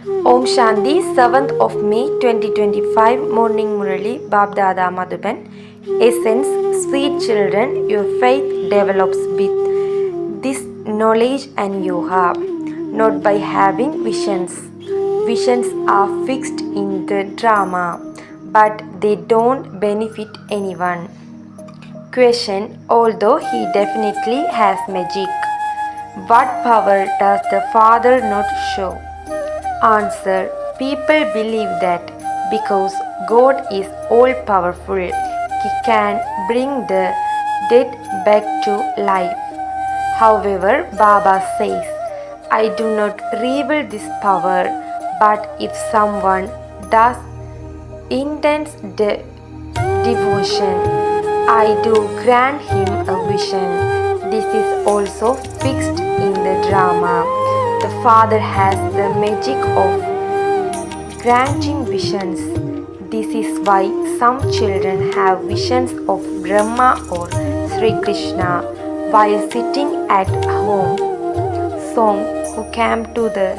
Om Shanti, 7th of May 2025, Morning Murli, Bab Dada Madhuban. Essence, sweet children, your faith develops with this knowledge and yoga, not by having visions. Visions are fixed in the drama, but they don't benefit anyone. Question, although he definitely has magic, what power does the Father not show? Answer, people believe that because God is all powerful, He can bring the dead back to life. However, Baba says, I do not reveal this power, but if someone does intense devotion, I do grant him a vision. This is also fixed in the drama. The Father has the magic of granting visions. This is why some children have visions of Brahma or Sri Krishna while sitting at home. Song, who came to the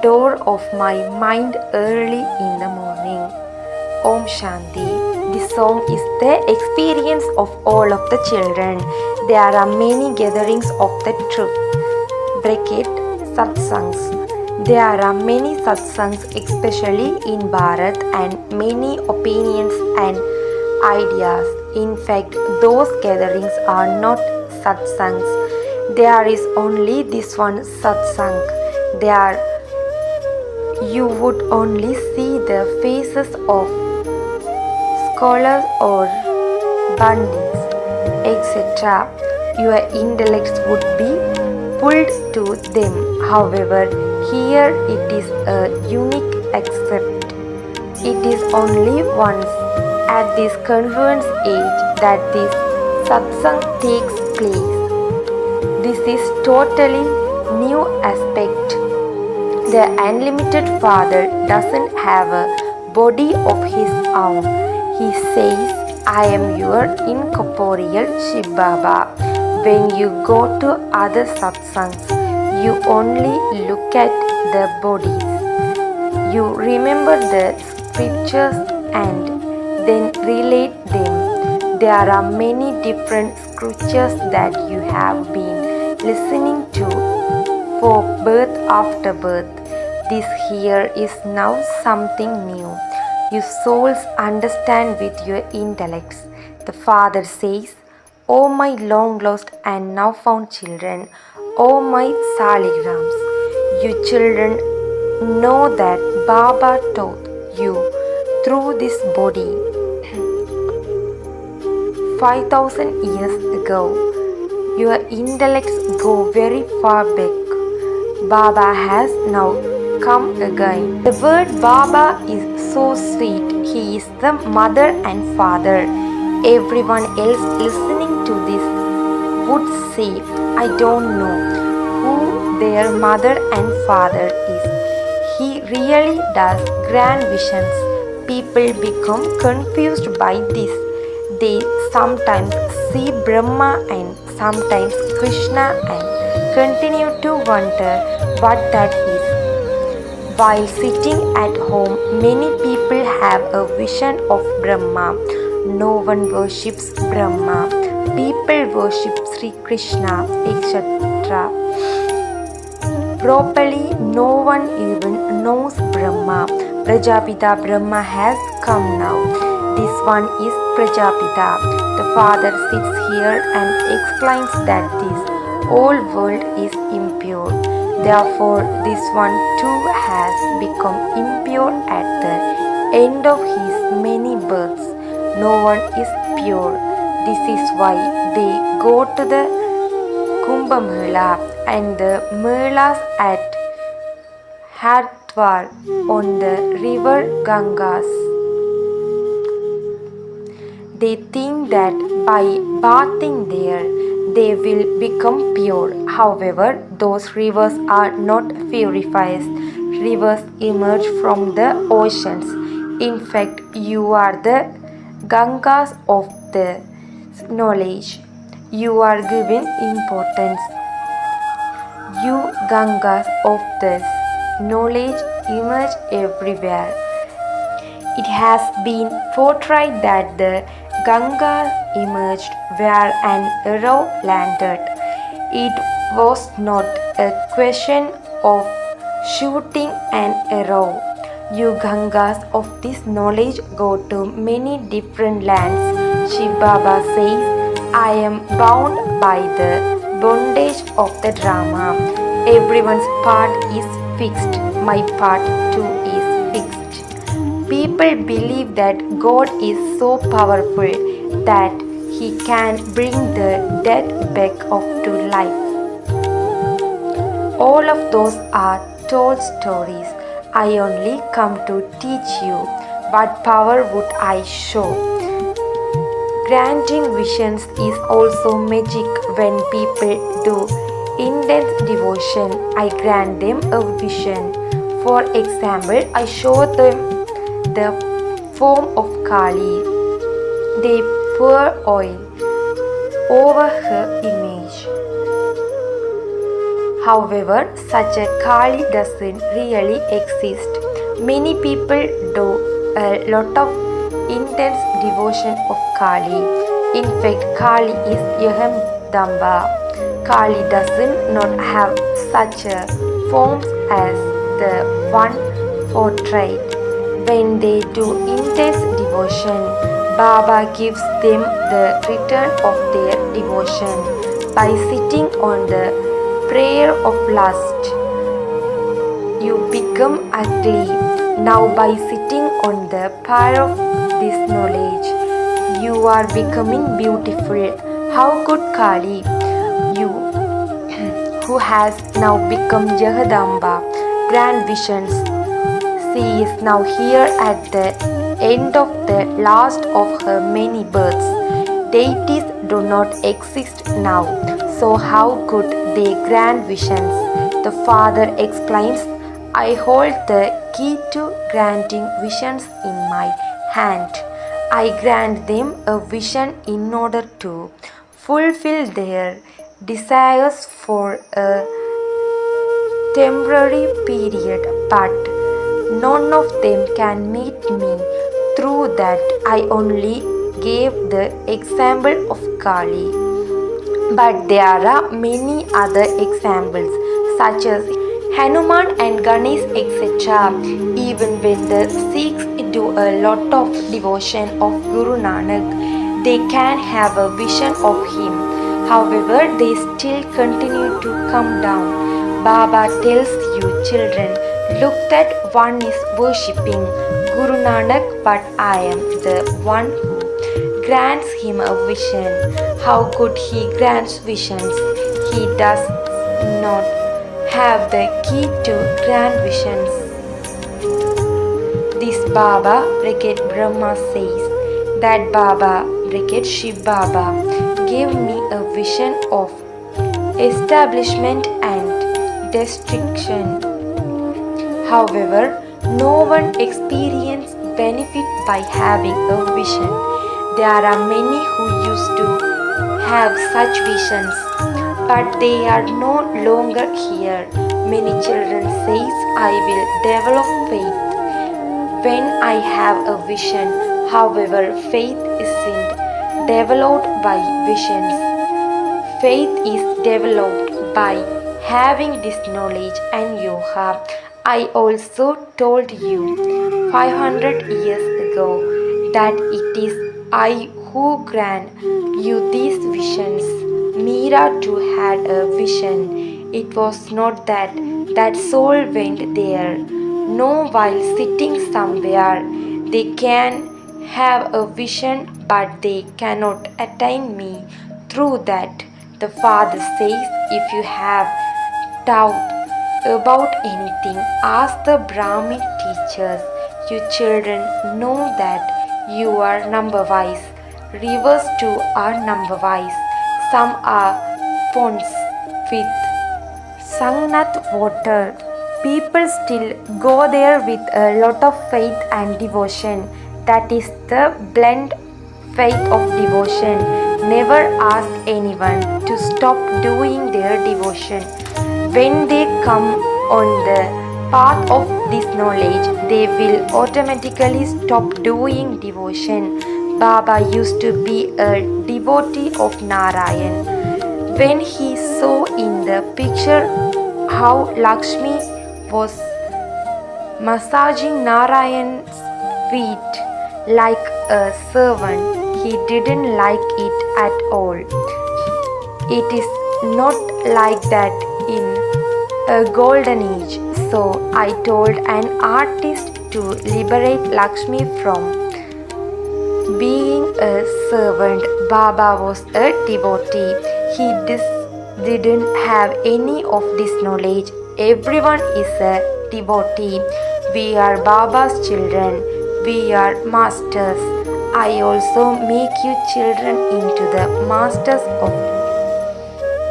door of my mind early in the morning. Om Shanti. This song is the experience of all of the children. There are many gatherings of the truth. Bracket, satsangs. There are many satsangs, especially in Bharat, and many opinions and ideas. In fact, those gatherings are not satsangs. There is only this one satsang. There you would only see the faces of scholars or bandits, etc. Your intellects would be pulled to them. However, here it is a unique accept. It is only once at this confluence age that this satsang takes place. This is totally new aspect. The unlimited Father doesn't have a body of his own. He says, I am your incorporeal Shiv Baba. When you go to other satsangs, you only look at the bodies. You remember the scriptures and then relate them. There are many different scriptures that you have been listening to for birth after birth. This here is now something new. You souls understand with your intellects. The Father says, O my long lost and now found children, O my saligrams, you children know that Baba taught you through this body 5,000 years ago. Your intellects go very far back. Baba has now come again. The word Baba is so sweet. He is the mother and father. Everyone else listening to this would say, I don't know who their mother and father is. He really does grand visions. People become confused by this. They sometimes see Brahma and sometimes Krishna and continue to wonder what that is. While sitting at home, many people have a vision of Brahma. No one worships Brahma. People worship Sri Krishna, etc. Properly, no one even knows Brahma. Prajapita Brahma has come now. This one is Prajapita. The Father sits here and explains that this whole world is impure. Therefore, this one too has become impure at the end of his many births. No one is pure. This is why they go to the Kumbh Mela and the Melas at Haridwar on the river Gangas. They think that by bathing there, they will become pure. However, those rivers are not purifiers. Rivers emerge from the oceans. In fact, you are the Gangas of the knowledge. You are given importance. You Gangas of the knowledge emerge everywhere. It has been portrayed that the Ganga emerged where an arrow landed. It was not a question of shooting an arrow. You Gangas of this knowledge go to many different lands. Shiv Baba says, I am bound by the bondage of the drama. Everyone's part is fixed. My part too is fixed. People believe that God is so powerful that He can bring the dead back up to life. All of those are told stories. I only come to teach you. What power would I show? Granting visions is also magic when people do intense devotion. I grant them a vision. For example, I show them the form of Kali. They pour oil over her image. However, such a Kali doesn't really exist. Many people do a lot of intense devotion of Kali. In fact, Kali is Yahamdamba. Kali does not have such a forms as the one portrayed. When they do intense devotion, Baba gives them the return of their devotion by sitting on the prayer of lust. You become ugly. Now by sitting on the pyre of this knowledge, you are becoming beautiful. How could Kali, you who has now become Jagadamba, grant visions? She is now here at the end of the last of her many births. Deities do not exist now, so how could they grant visions? The father explains, I hold the key to granting visions in my hand. I grant them a vision in order to fulfill their desires for a temporary period, but none of them can meet me. Through that, I only gave the example of Kali. But there are many other examples, such as Hanuman and Ganesh, etc. Even when the Sikhs do a lot of devotion of Guru Nanak, they can have a vision of him. However, they still continue to come down. Baba tells you, children, look that one is worshipping Guru Nanak, but I am the one who grants him a vision. How could he grant visions? He does not have the key to grant visions. This Baba bracket Brahma says that Baba bracket Shiv Baba gave me a vision of establishment and destruction. However, no one experiences benefit by having a vision. There are many who used to have such visions, but they are no longer here. Many children say, I will develop faith when I have a vision. However, faith isn't developed by visions. Faith is developed by having this knowledge and yoga. I also told you 500 years ago that it is I who grant you these visions. Meera too had a vision. It was not that soul went there. No, while sitting somewhere, they can have a vision, but they cannot attain me. Through that, the Father says, if you have doubt about anything, ask the Brahmin teachers. You children know that you are number-wise. Rivers too are number-wise. Some are ponds with Sangnath water. People still go there with a lot of faith and devotion. That is the blend faith of devotion. Never ask anyone to stop doing their devotion. When they come on the path of this knowledge, they will automatically stop doing devotion. Baba used to be a devotee of Narayan. When he saw in the picture how Lakshmi was massaging Narayan's feet like a servant, he didn't like it at all. It is not like that in a golden age. So I told an artist to liberate Lakshmi from being a servant. Baba was a devotee. He didn't have any of this knowledge. Everyone is a devotee. We are Baba's children. We are masters. I also make you children into the masters of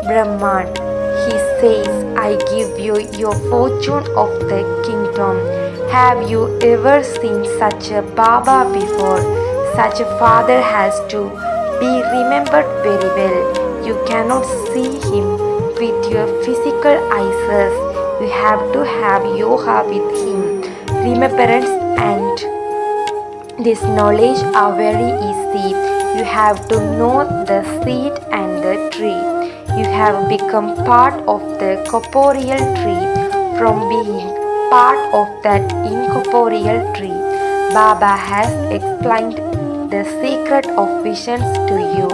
Brahman. He says, I give you your fortune of the kingdom. Have you ever seen such a Baba before? Such a father has to be remembered very well. You cannot see him with your physical eyes. You have to have yoga with him. Remembrance and this knowledge are very easy. You have to know the seed and the tree. You have become part of the corporeal tree from being part of that incorporeal tree. Baba has explained the secret of visions to you.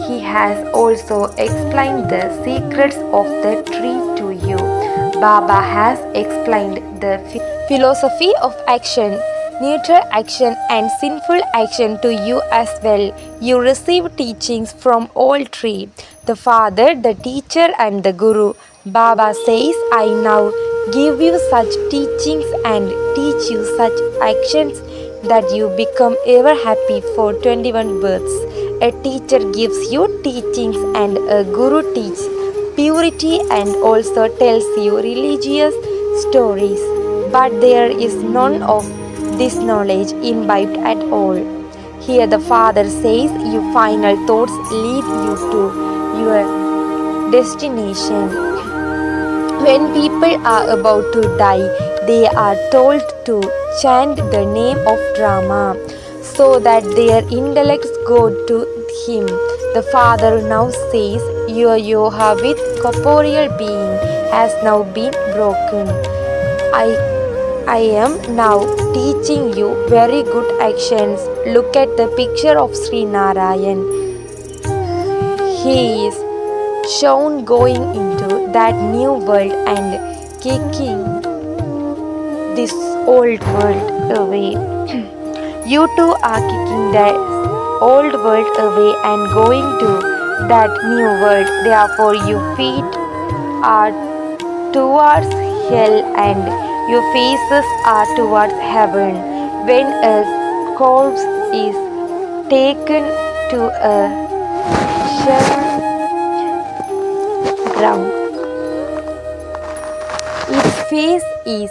He has also explained the secrets of the tree to you. Baba has explained the philosophy of action, neutral action and sinful action to you as well. You receive teachings from all three, the Father, the Teacher and the Guru. Baba says, I now give you such teachings and teach you such actions that you become ever happy for 21 births. A teacher gives you teachings and a Guru teaches purity and also tells you religious stories. But there is none of this knowledge imbibed at all. Here the Father says your final thoughts lead you to your destination. When people are about to die, they are told to chant the name of Rama so that their intellects go to him. The Father now says your yoga with corporeal being has now been broken. I am now teaching you very good actions. Look at the picture of Sri Narayan. He is shown going into that new world and kicking this old world away. You too are kicking the old world away and going to that new world. Therefore your feet are towards hell and your faces are towards heaven. When a corpse is taken to a shallow ground, its face is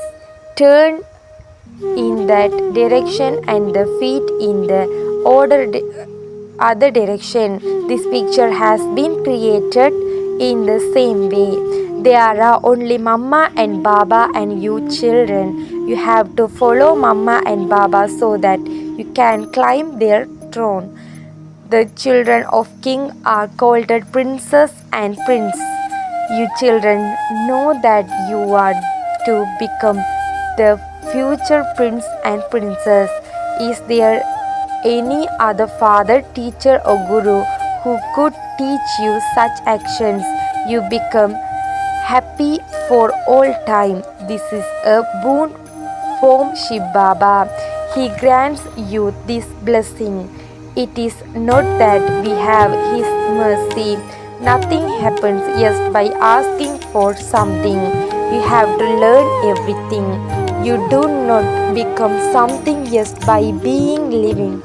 turned in that direction and the feet in the other direction. This picture has been created in the same way. There are only Mama and Baba and you children. You have to follow Mama and Baba so that you can climb their throne. The children of king are called princess and prince. You children know that you are to become the future prince and princess. Is there any other father, teacher or guru who could teach you such actions? You become happy for all time. This is a boon from Shiv Baba. He grants you this blessing. It is not that we have his mercy. Nothing happens just by asking for something. You have to learn everything. You do not become something just by being living.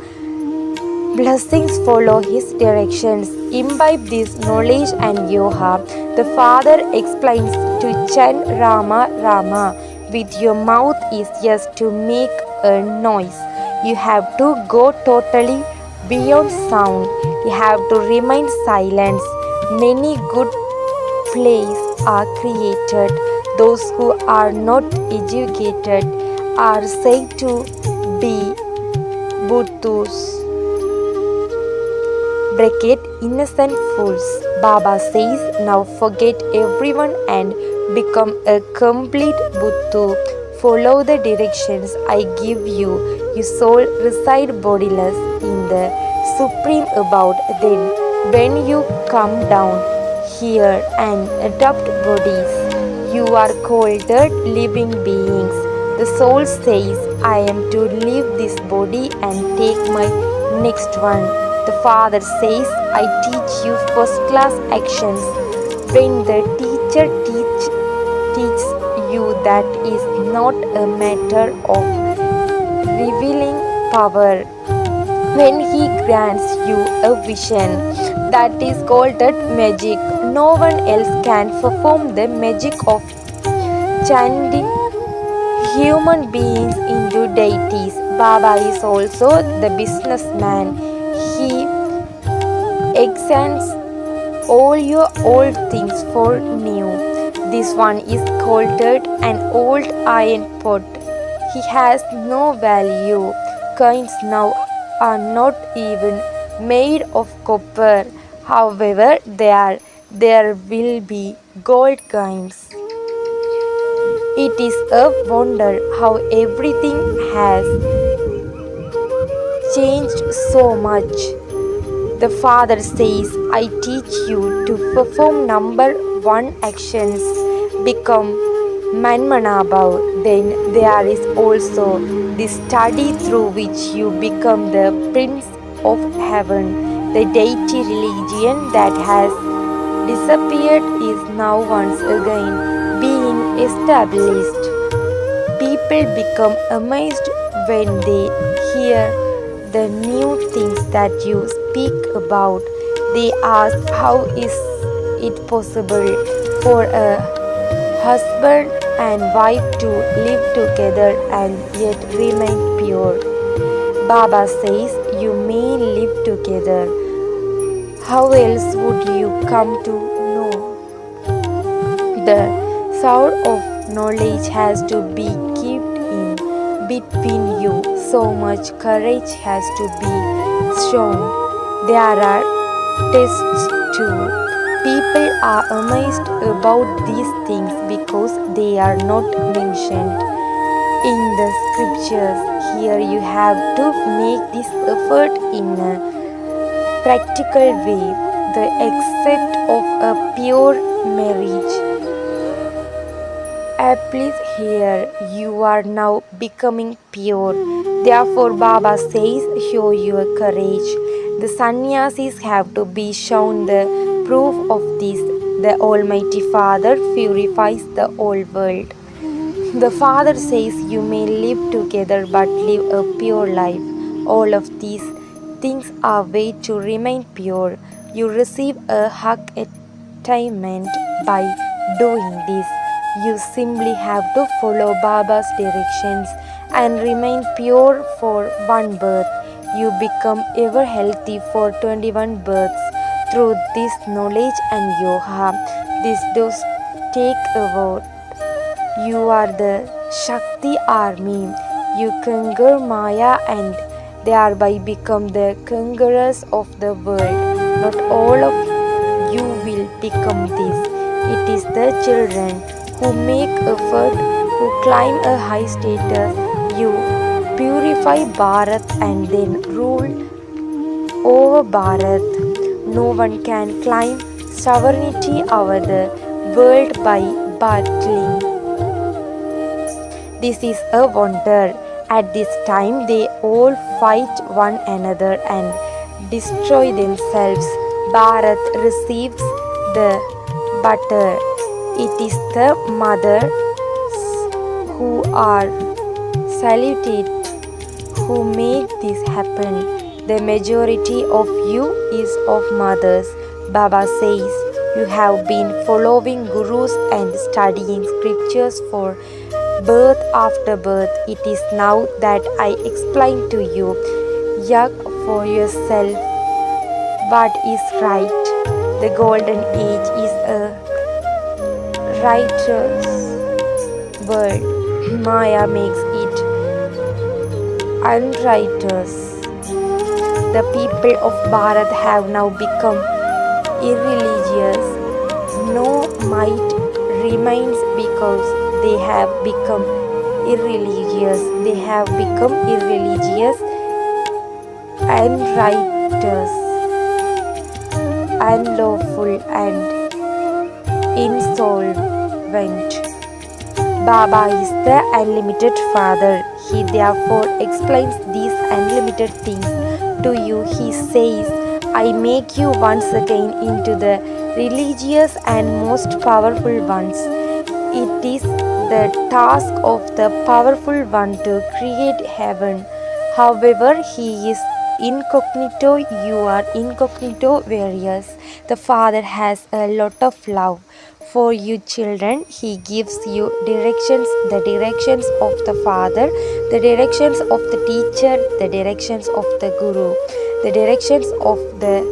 Blessings follow his directions. Imbibe this knowledge and yoga. The Father explains to chant Rama Rama with your mouth is just to make a noise. You have to go totally beyond sound. You have to remain silent. Many good plays are created. Those who are not educated are said to be Buddhas. Bracket innocent fools. Baba says, now forget everyone and become a complete Buddha. Follow the directions I give you. Your soul reside bodiless in the supreme abode. Then, when you come down here and adopt bodies, you are called living beings. The soul says, I am to leave this body and take my next one. The Father says, I teach you first class actions. When the teacher teaches you, that is not a matter of revealing power. When he grants you a vision, that is called magic. No one else can perform the magic of chanting human beings into deities. Baba is also the businessman. He exchanged all your old things for new. This one is called an old iron pot. He has no value. Coins now are not even made of copper. However, there will be gold coins. It is a wonder how everything has changed so much. The Father says, I teach you to perform number one actions, become Manmanabhav. Then there is also the study through which you become the Prince of Heaven. The deity religion that has disappeared is now once again being established. People become amazed when they hear the new things that you speak about. They ask, how is it possible for a husband and wife to live together and yet remain pure? Baba says, you may live together. How else would you come to know? The sour of knowledge has to be kept in between you. So much courage has to be shown. There are tests too. People are amazed about these things because they are not mentioned in the scriptures. Here you have to make this effort in a practical way. The accept of a pure marriage applies here. You are now becoming pure. Therefore, Baba says, show your courage. The sannyasis have to be shown the proof of this. The Almighty Father purifies the whole world. The Father says, you may live together but live a pure life. All of these things are way to remain pure. You receive a hug attainment by doing this. You simply have to follow Baba's directions and remain pure for one birth. You become ever healthy for 21 births through this knowledge and yoga. This does take a vote. You are the Shakti army. You conquer Maya and thereby become the conquerors of the world. Not all of you will become this. It is the children who make effort, who climb a high status. You purify Bharat and then rule over Bharat. No one can climb sovereignty over the world by battling. This is a wonder. At this time they all fight one another and destroy themselves. Bharat receives the butter. It is the mothers who are saluted who make this happen. The majority of you is of mothers. Baba says, you have been following gurus and studying scriptures for birth after birth. It is now that I explain to you. Yak for yourself what is right. The golden age is a righteous world. Maya makes it unrighteous. The people of Bharat have now become irreligious. No might remains because they have become irreligious. They have become irreligious, unrighteous, unlawful, and insolvent. Baba is the unlimited Father. He therefore explains these unlimited things to you. He says, I make you once again into the religious and most powerful ones. It is the task of the powerful one to create heaven. However, he is incognito, you are incognito various. The Father has a lot of love for you children. He gives you directions, the directions of the Father, the directions of the teacher, the directions of the Guru, the directions of the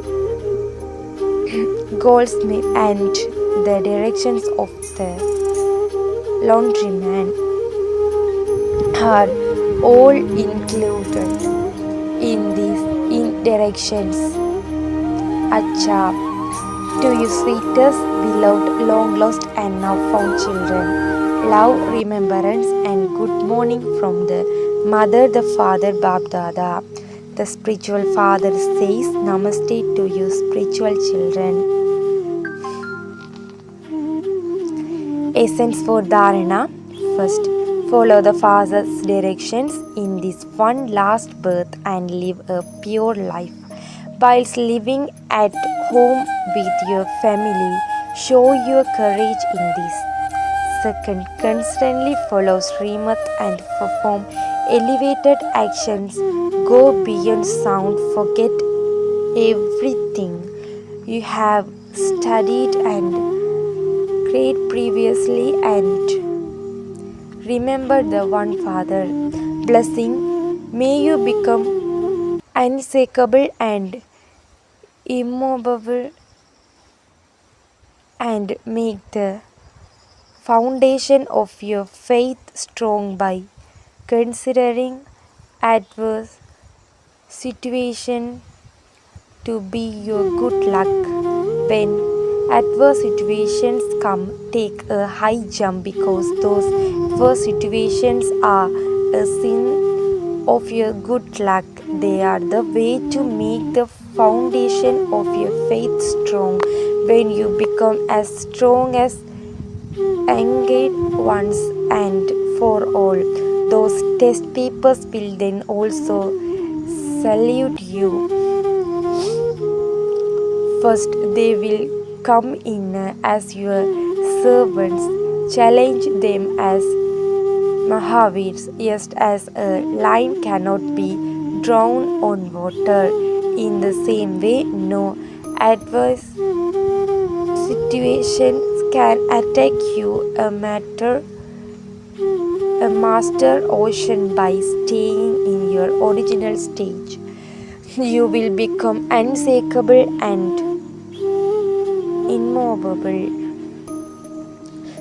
goldsmith, and the directions of the laundryman are all included in these directions. Acha, to you sweetest, beloved, long lost and now found children, love, remembrance and good morning from the Mother, the Father, Bab Dada. The spiritual father says, Namaste to you spiritual children. Essence for Dharana. First, follow the Father's directions in this one last birth and live a pure life. Whilst living at home with your family, show your courage in this. Second, constantly follow Srimad and perform elevated actions. Go beyond sound, forget everything you have studied and read previously and remember the one Father. Blessing, may you become unshakable and immovable and make the foundation of your faith strong by considering adverse situation to be your good luck. When adverse situations come, take a high jump because those adverse situations are a sign of your good luck. They are the way to make the foundation of your faith strong. When you become as strong as engaged once and for all, those test papers will then also salute you. First, they will come in as your servants, challenge them as Mahavirs, just as a line cannot be drawn on water. In the same way, no adverse situations can attack you. A master ocean by staying in your original stage. You will become unshakable and immovable.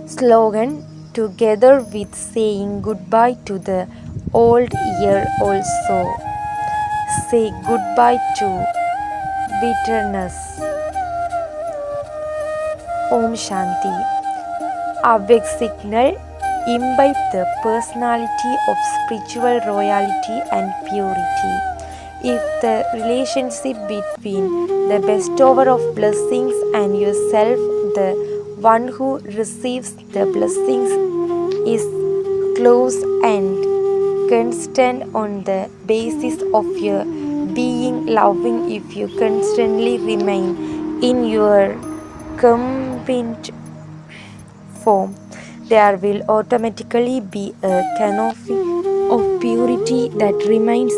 Slogan, together with saying goodbye to the old year also. Say goodbye to bitterness. Om Shanti. Awake signal, imbibe the personality of spiritual royalty and purity. If the relationship between the bestower of blessings and yourself, the one who receives the blessings, is close and constant on the basis of your being loving, if you constantly remain in your combined form, there will automatically be a canopy of purity that remains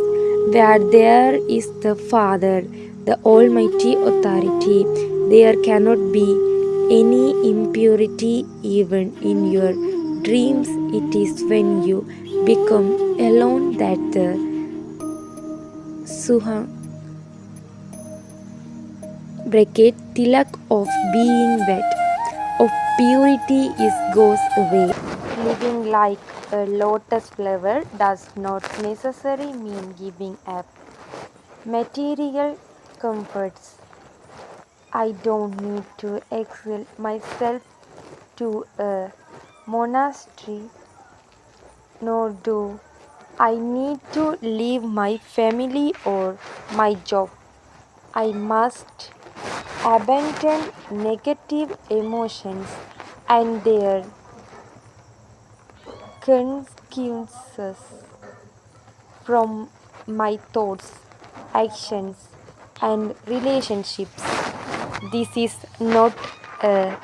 where there is the Father, the Almighty Authority. There cannot be any impurity even in your dreams. It is when you become alone that the Suha tilak of being wet, of purity goes away. Living like a lotus flower does not necessarily mean giving up material comforts. I don't need to exile myself to a monastery, nor do I need to leave my family or my job. I must abandon negative emotions and their consequences from my thoughts, actions, and relationships. This is not a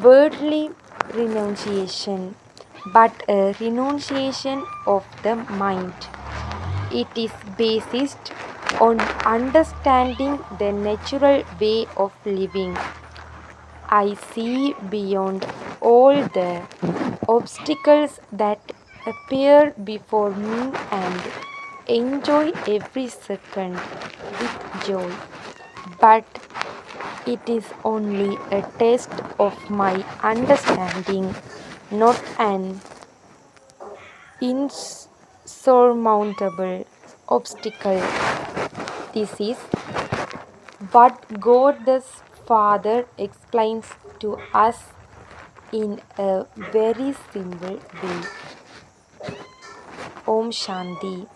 worldly renunciation, but a renunciation of the mind. It is based on understanding the natural way of living. I see beyond all the obstacles that appear before me and enjoy every second with joy. But it is only a test of my understanding, not an insurmountable obstacle. This is what God the Father explains to us in a very simple way. Om Shanti.